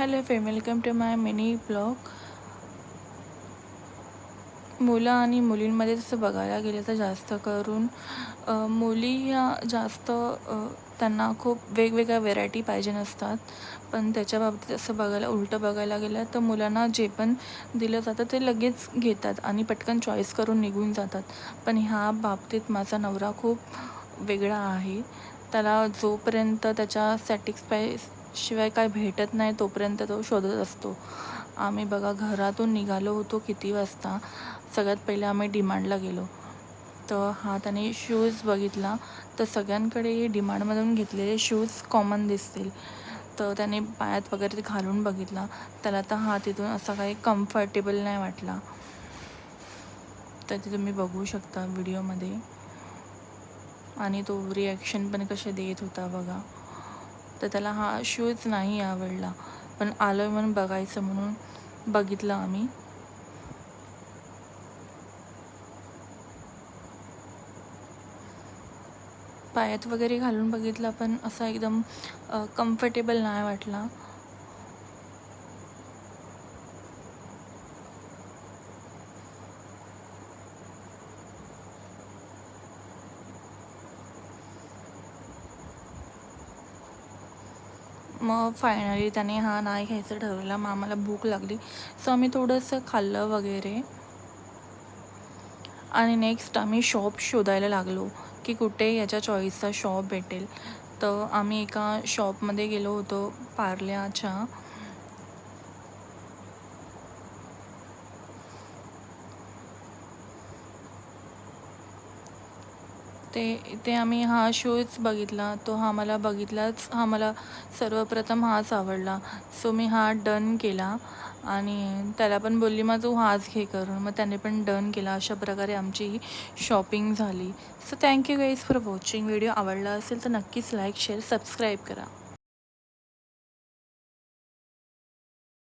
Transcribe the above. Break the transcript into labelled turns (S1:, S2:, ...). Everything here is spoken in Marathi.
S1: Hello welcome to my mini blog. मुलं आणि मुलींमध्ये तसं बघायला गेलं तर जास्त करून मुली ह्या जास्त त्यांना खूप वेगवेगळ्या व्हेरायटी पाहिजे नसतात. पण त्याच्या बाबतीत असं उलटं बघायला गेलं तर मुलांना जे पण दिलं जातं ते लगेच घेतात आणि पटकन चॉईस करून निघून जातात. पण ह्या बाबतीत माझा नवरा खूप वेगळा आहे. त्याला जोपर्यंत त्याच्या शिवाय काय भेटत नाही तोपर्यंत तो शोधत असतो. आम्ही बघा घरातून निघालो होतो किती वाजता. सगळ्यात पहिले आम्ही डिमांडला गेलो. तर त्याने शूज बघितला. तर सगळ्यांकडे डिमांडमधून घेतलेले शूज कॉमन दिसतील. तर त्याने पायात वगैरे ते घालून बघितला. त्याला तर तिथून असा काही कम्फर्टेबल नाही वाटला. तर ते तुम्ही बघू शकता व्हिडिओमध्ये. आणि तो रिॲक्शन पण कसे देत होता बघा. तर त्याला शूज नाही आवडला. पण आलो आहे म्हणून बघायचं म्हणून बघितलं आम्ही. पायात वगैरे घालून बघितला पण असा एकदम कम्फर्टेबल नाही वाटला. मग फायनली त्याने नाही घ्यायचं ठरवलं. मग आम्हाला भूक लागली सो आम्ही थोडंसं खाल्लं वगैरे. आणि नेक्स्ट आम्ही शॉप शोधायला लागलो की कुठे याच्या चॉईसचा शॉप भेटेल. तर आम्ही एका शॉपमध्ये गेलो होतो पार्ल्याच्या. ते आम्ही शूज बघितला. तो मला बघितलाच. मला सर्वप्रथम आवडला. सो मी डन केला आणि त्याला पण बोलली मग तू हाच घे करून. मग त्याने पण डन केला. अशा प्रकारे आमची ही शॉपिंग झाली. So thank you guys for watching. Video आवडला असेल तर नक्कीच लाईक शेअर सबस्क्राईब करा.